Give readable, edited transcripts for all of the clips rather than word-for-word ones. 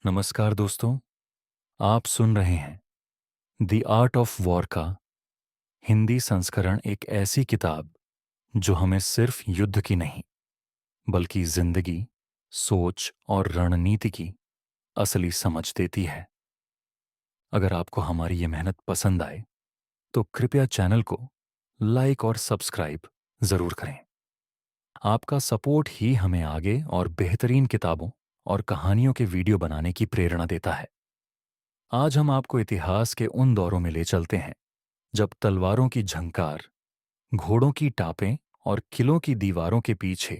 नमस्कार दोस्तों, आप सुन रहे हैं द आर्ट ऑफ वॉर का हिंदी संस्करण। एक ऐसी किताब जो हमें सिर्फ युद्ध की नहीं बल्कि जिंदगी, सोच और रणनीति की असली समझ देती है। अगर आपको हमारी ये मेहनत पसंद आए तो कृपया चैनल को लाइक और सब्सक्राइब जरूर करें। आपका सपोर्ट ही हमें आगे और बेहतरीन किताबों और कहानियों के वीडियो बनाने की प्रेरणा देता है। आज हम आपको इतिहास के उन दौरों में ले चलते हैं जब तलवारों की झंकार, घोड़ों की टापें और किलों की दीवारों के पीछे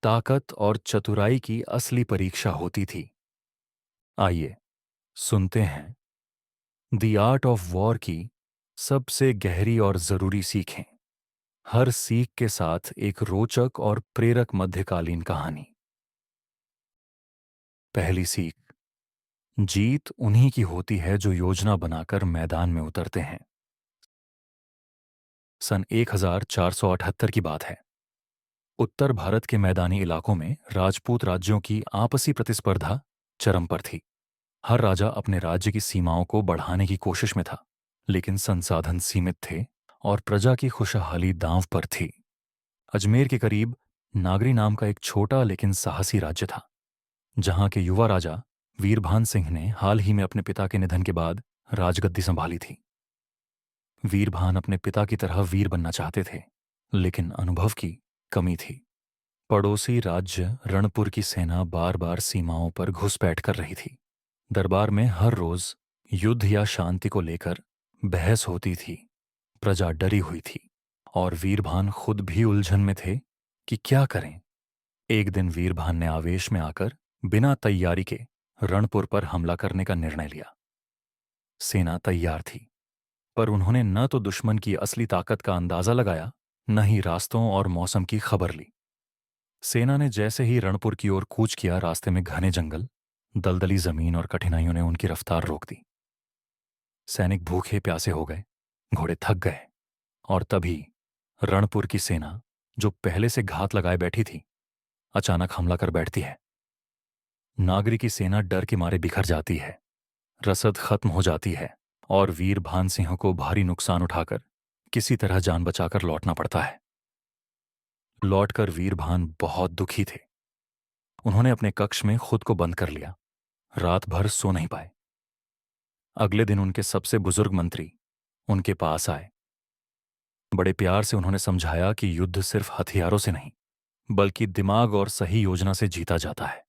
ताकत और चतुराई की असली परीक्षा होती थी। आइए सुनते हैं द आर्ट ऑफ वॉर की सबसे गहरी और जरूरी सीखें। हर सीख के साथ एक रोचक और प्रेरक मध्यकालीन कहानी। पहली सीख, जीत उन्हीं की होती है जो योजना बनाकर मैदान में उतरते हैं। सन 1478 की बात है। उत्तर भारत के मैदानी इलाकों में राजपूत राज्यों की आपसी प्रतिस्पर्धा चरम पर थी। हर राजा अपने राज्य की सीमाओं को बढ़ाने की कोशिश में था, लेकिन संसाधन सीमित थे और प्रजा की खुशहाली दांव पर थी। अजमेर के करीब नागरी नाम का एक छोटा लेकिन साहसी राज्य था, जहां के युवा राजा वीरभान सिंह ने हाल ही में अपने पिता के निधन के बाद राजगद्दी संभाली थी। वीरभान अपने पिता की तरह वीर बनना चाहते थे, लेकिन अनुभव की कमी थी। पड़ोसी राज्य रणपुर की सेना बार बार सीमाओं पर घुसपैठ कर रही थी। दरबार में हर रोज युद्ध या शांति को लेकर बहस होती थी। प्रजा डरी हुई थी और वीरभान खुद भी उलझन में थे कि क्या करें। एक दिन वीरभान ने आवेश में आकर बिना तैयारी के रणपुर पर हमला करने का निर्णय लिया। सेना तैयार थी, पर उन्होंने न तो दुश्मन की असली ताकत का अंदाजा लगाया, न ही रास्तों और मौसम की खबर ली। सेना ने जैसे ही रणपुर की ओर कूच किया, रास्ते में घने जंगल, दलदली जमीन और कठिनाइयों ने उनकी रफ्तार रोक दी। सैनिक भूखे प्यासे हो गए, घोड़े थक गए, और तभी रणपुर की सेना, जो पहले से घात लगाए बैठी थी, अचानक हमला कर बैठती है। नागरी की सेना डर के मारे बिखर जाती है, रसद खत्म हो जाती है और वीर भान सिंह को भारी नुकसान उठाकर किसी तरह जान बचाकर लौटना पड़ता है। लौटकर वीरभान बहुत दुखी थे। उन्होंने अपने कक्ष में खुद को बंद कर लिया, रात भर सो नहीं पाए। अगले दिन उनके सबसे बुजुर्ग मंत्री उनके पास आए। बड़े प्यार से उन्होंने समझाया कि युद्ध सिर्फ हथियारों से नहीं बल्कि दिमाग और सही योजना से जीता जाता है।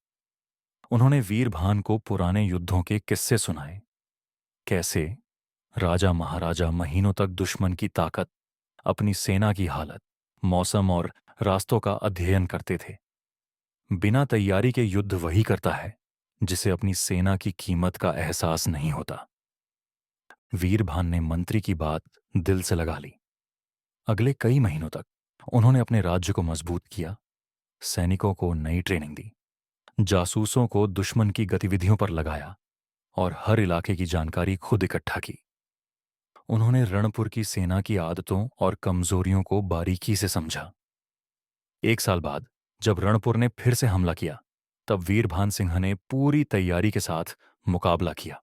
उन्होंने वीरभान को पुराने युद्धों के किस्से सुनाए, कैसे राजा महाराजा महीनों तक दुश्मन की ताकत, अपनी सेना की हालत, मौसम और रास्तों का अध्ययन करते थे। बिना तैयारी के युद्ध वही करता है जिसे अपनी सेना की कीमत का एहसास नहीं होता। वीरभान ने मंत्री की बात दिल से लगा ली। अगले कई महीनों तक उन्होंने अपने राज्य को मजबूत किया, सैनिकों को नई ट्रेनिंग दी, जासूसों को दुश्मन की गतिविधियों पर लगाया और हर इलाके की जानकारी खुद इकट्ठा की। उन्होंने रणपुर की सेना की आदतों और कमजोरियों को बारीकी से समझा। एक साल बाद जब रणपुर ने फिर से हमला किया, तब वीरभान सिंह ने पूरी तैयारी के साथ मुकाबला किया।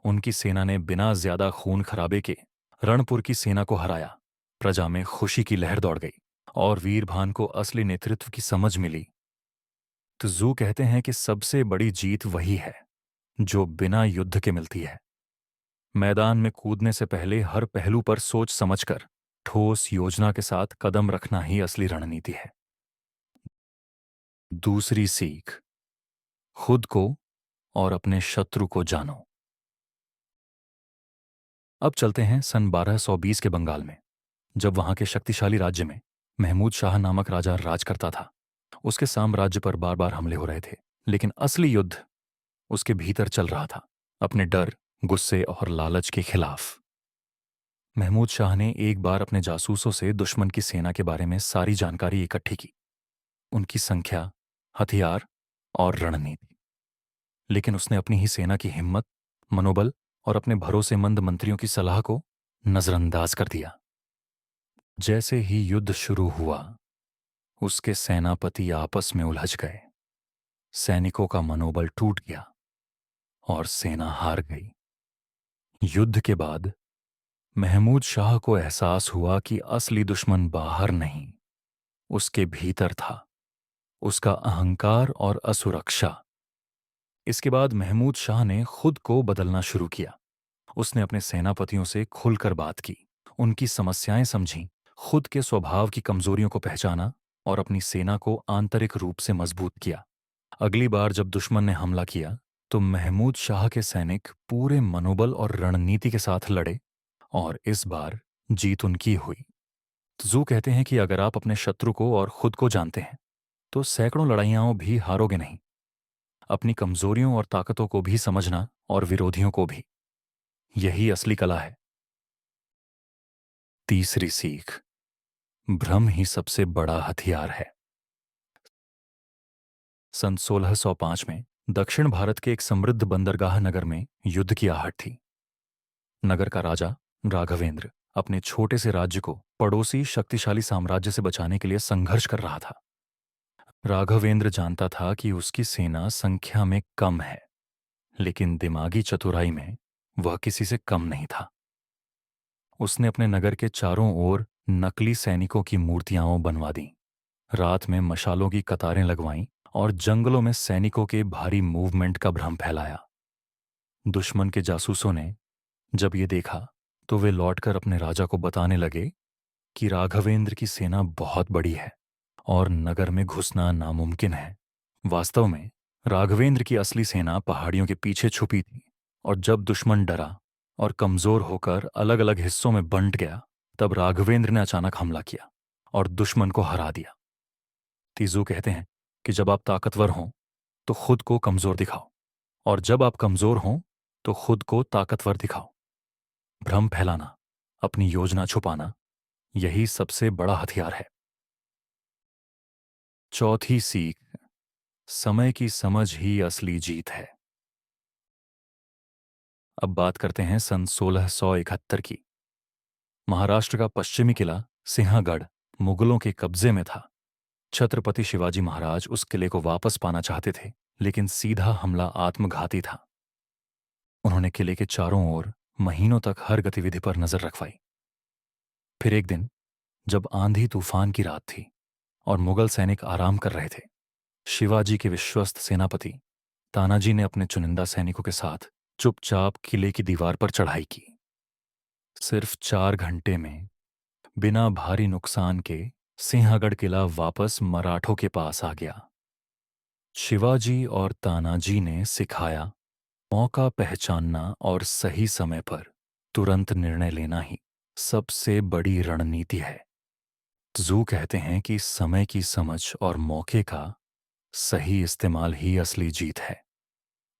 उनकी सेना ने बिना ज्यादा खून खराबे के रणपुर की सेना को हराया। प्रजा में खुशी की लहर दौड़ गई और वीरभान को असली नेतृत्व की समझ मिली। तो जू कहते हैं कि सबसे बड़ी जीत वही है जो बिना युद्ध के मिलती है। मैदान में कूदने से पहले हर पहलू पर सोच समझकर ठोस योजना के साथ कदम रखना ही असली रणनीति है। दूसरी सीख, खुद को और अपने शत्रु को जानो। अब चलते हैं सन 1220 के बंगाल में, जब वहां के शक्तिशाली राज्य में महमूद शाह नामक राजा राज करता था। उसके साम्राज्य पर बार बार हमले हो रहे थे, लेकिन असली युद्ध उसके भीतर चल रहा था, अपने डर, गुस्से और लालच के खिलाफ। महमूद शाह ने एक बार अपने जासूसों से दुश्मन की सेना के बारे में सारी जानकारी इकट्ठी की, उनकी संख्या, हथियार और रणनीति। लेकिन उसने अपनी ही सेना की हिम्मत, मनोबल और अपने भरोसेमंद मंत्रियों की सलाह को नजरअंदाज कर दिया। जैसे ही युद्ध शुरू हुआ, उसके सेनापति आपस में उलझ गए। सैनिकों का मनोबल टूट गया। और सेना हार गई। युद्ध के बाद महमूद शाह को एहसास हुआ कि असली दुश्मन बाहर नहीं, उसके भीतर था, उसका अहंकार और असुरक्षा। इसके बाद महमूद शाह ने खुद को बदलना शुरू किया। उसने अपने सेनापतियों से खुलकर बात की, उनकी समस्याएं समझीं, खुद के स्वभाव की कमजोरियों को पहचाना और अपनी सेना को आंतरिक रूप से मजबूत किया। अगली बार जब दुश्मन ने हमला किया तो महमूद शाह के सैनिक पूरे मनोबल और रणनीति के साथ लड़े और इस बार जीत उनकी हुई। जू कहते हैं कि अगर आप अपने शत्रु को और खुद को जानते हैं तो सैकड़ों लड़ाइयां भी हारोगे नहीं। अपनी कमजोरियों और ताकतों को भी समझना और विरोधियों को भी, यही असली कला है। तीसरी सीख, भ्रम ही सबसे बड़ा हथियार है। सन 1605 में दक्षिण भारत के एक समृद्ध बंदरगाह नगर में युद्ध की आहट थी। नगर का राजा राघवेंद्र अपने छोटे से राज्य को पड़ोसी शक्तिशाली साम्राज्य से बचाने के लिए संघर्ष कर रहा था। राघवेंद्र जानता था कि उसकी सेना संख्या में कम है, लेकिन दिमागी चतुराई में वह किसी से कम नहीं था। उसने अपने नगर के चारों ओर नकली सैनिकों की मूर्तियां बनवा दी, रात में मशालों की कतारें लगवाईं और जंगलों में सैनिकों के भारी मूवमेंट का भ्रम फैलाया। दुश्मन के जासूसों ने जब ये देखा तो वे लौटकर अपने राजा को बताने लगे कि राघवेंद्र की सेना बहुत बड़ी है और नगर में घुसना नामुमकिन है। वास्तव में राघवेंद्र की असली सेना पहाड़ियों के पीछे छुपी थी और जब दुश्मन डरा और कमजोर होकर अलग अलग हिस्सों में बंट गया, तब राघवेंद्र ने अचानक हमला किया और दुश्मन को हरा दिया। तीजू कहते हैं कि जब आप ताकतवर हों तो खुद को कमजोर दिखाओ और जब आप कमजोर हों तो खुद को ताकतवर दिखाओ। भ्रम फैलाना, अपनी योजना छुपाना, यही सबसे बड़ा हथियार है। चौथी सीख, समय की समझ ही असली जीत है। अब बात करते हैं सन 1671 की। महाराष्ट्र का पश्चिमी किला सिंहगढ़ मुगलों के कब्जे में था। छत्रपति शिवाजी महाराज उस किले को वापस पाना चाहते थे, लेकिन सीधा हमला आत्मघाती था। उन्होंने किले के चारों ओर महीनों तक हर गतिविधि पर नजर रखवाई। फिर एक दिन जब आंधी तूफान की रात थी और मुगल सैनिक आराम कर रहे थे, शिवाजी के विश्वस्त सेनापति तानाजी ने अपने चुनिंदा सैनिकों के साथ चुपचाप किले की दीवार पर चढ़ाई की। सिर्फ 4 घंटे में बिना भारी नुकसान के सिंहगढ़ किला वापस मराठों के पास आ गया। शिवाजी और तानाजी ने सिखाया, मौका पहचानना और सही समय पर तुरंत निर्णय लेना ही सबसे बड़ी रणनीति है। जू कहते हैं कि समय की समझ और मौके का सही इस्तेमाल ही असली जीत है।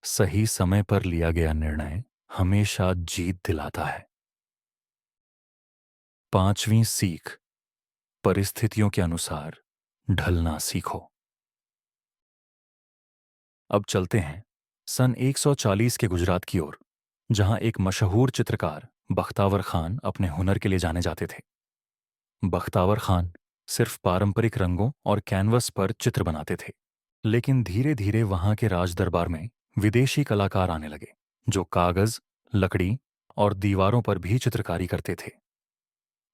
सही समय पर लिया गया निर्णय हमेशा जीत दिलाता है। पांचवीं सीख, परिस्थितियों के अनुसार ढलना सीखो। अब चलते हैं सन 140 के गुजरात की ओर, जहां एक मशहूर चित्रकार बख्तावर खान अपने हुनर के लिए जाने जाते थे। बख्तावर खान सिर्फ पारंपरिक रंगों और कैनवस पर चित्र बनाते थे, लेकिन धीरे धीरे वहां के राज दरबार में विदेशी कलाकार आने लगे जो कागज, लकड़ी और दीवारों पर भी चित्रकारी करते थे।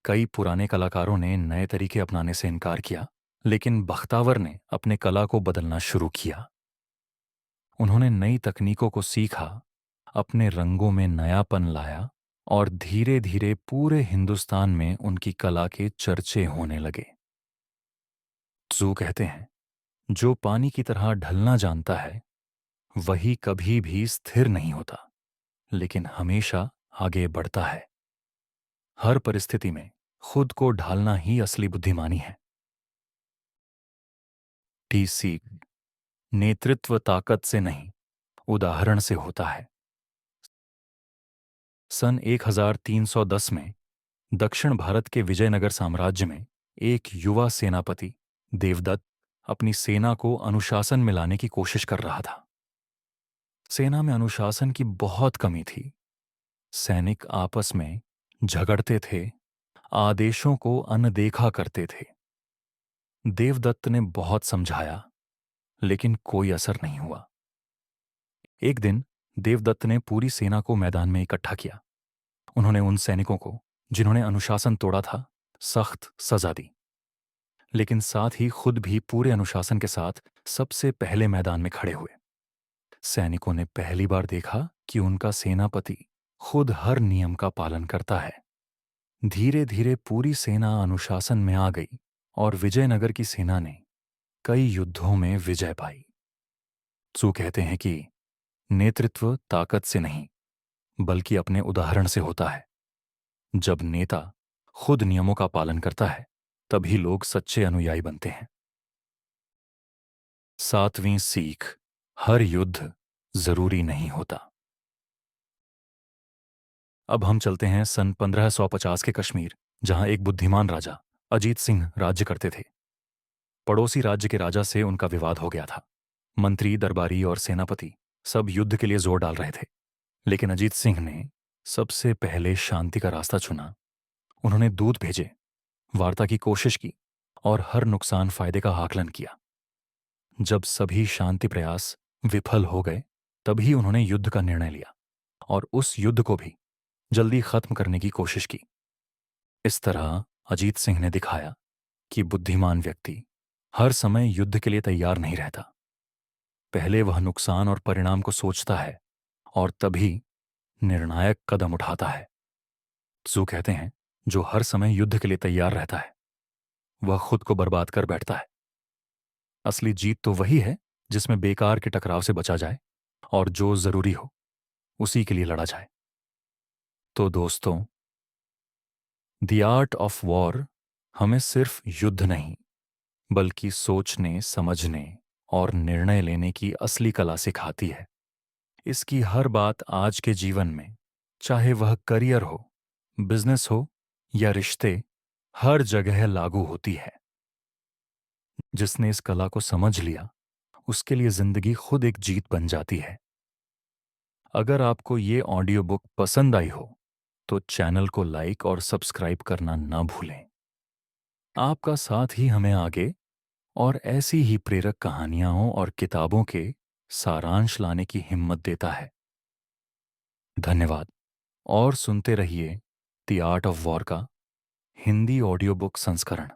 कई पुराने कलाकारों ने नए तरीके अपनाने से इनकार किया, लेकिन बख्तावर ने अपने कला को बदलना शुरू किया। उन्होंने नई तकनीकों को सीखा, अपने रंगों में नयापन लाया और धीरे धीरे पूरे हिंदुस्तान में उनकी कला के चर्चे होने लगे। जू कहते हैं, जो पानी की तरह ढलना जानता है वही कभी भी स्थिर नहीं होता, लेकिन हमेशा आगे बढ़ता है। हर परिस्थिति में खुद को ढालना ही असली बुद्धिमानी है। टीसी, नेतृत्व ताकत से नहीं, उदाहरण से होता है। सन 1310 में दक्षिण भारत के विजयनगर साम्राज्य में एक युवा सेनापति देवदत्त अपनी सेना को अनुशासन में लाने की कोशिश कर रहा था। सेना में अनुशासन की बहुत कमी थी। सैनिक आपस में झगड़ते थे, आदेशों को अनदेखा करते थे। देवदत्त ने बहुत समझाया, लेकिन कोई असर नहीं हुआ। एक दिन देवदत्त ने पूरी सेना को मैदान में इकट्ठा किया। उन्होंने उन सैनिकों को जिन्होंने अनुशासन तोड़ा था सख्त सजा दी, लेकिन साथ ही खुद भी पूरे अनुशासन के साथ सबसे पहले मैदान में खड़े हुए। सैनिकों ने पहली बार देखा कि उनका सेनापति खुद हर नियम का पालन करता है। धीरे धीरे पूरी सेना अनुशासन में आ गई और विजयनगर की सेना ने कई युद्धों में विजय पाई। सू कहते हैं कि नेतृत्व ताकत से नहीं बल्कि अपने उदाहरण से होता है। जब नेता खुद नियमों का पालन करता है तभी लोग सच्चे अनुयायी बनते हैं। 7वीं सीख, हर युद्ध जरूरी नहीं होता। अब हम चलते हैं सन 1550 के कश्मीर, जहां एक बुद्धिमान राजा अजीत सिंह राज्य करते थे। पड़ोसी राज्य के राजा से उनका विवाद हो गया था। मंत्री, दरबारी और सेनापति सब युद्ध के लिए जोर डाल रहे थे, लेकिन अजीत सिंह ने सबसे पहले शांति का रास्ता चुना। उन्होंने दूत भेजे, वार्ता की कोशिश की और हर नुकसान फायदे का आकलन किया। जब सभी शांति प्रयास विफल हो गए तभी उन्होंने युद्ध का निर्णय लिया और उस युद्ध को भी जल्दी खत्म करने की कोशिश की। इस तरह अजीत सिंह ने दिखाया कि बुद्धिमान व्यक्ति हर समय युद्ध के लिए तैयार नहीं रहता। पहले वह नुकसान और परिणाम को सोचता है और तभी निर्णायक कदम उठाता है। सू कहते हैं, जो हर समय युद्ध के लिए तैयार रहता है वह खुद को बर्बाद कर बैठता है। असली जीत तो वही है जिसमें बेकार के टकराव से बचा जाए और जो जरूरी हो उसी के लिए लड़ा जाए। तो दोस्तों, द आर्ट ऑफ वॉर हमें सिर्फ युद्ध नहीं बल्कि सोचने, समझने और निर्णय लेने की असली कला सिखाती है। इसकी हर बात आज के जीवन में, चाहे वह करियर हो, बिजनेस हो या रिश्ते, हर जगह लागू होती है। जिसने इस कला को समझ लिया उसके लिए जिंदगी खुद एक जीत बन जाती है। अगर आपको ये ऑडियो बुक पसंद आई हो तो चैनल को लाइक और सब्सक्राइब करना ना भूलें। आपका साथ ही हमें आगे और ऐसी ही प्रेरक कहानियां और किताबों के सारांश लाने की हिम्मत देता है। धन्यवाद। और सुनते रहिए द आर्ट ऑफ वॉर का हिंदी ऑडियो बुक संस्करण।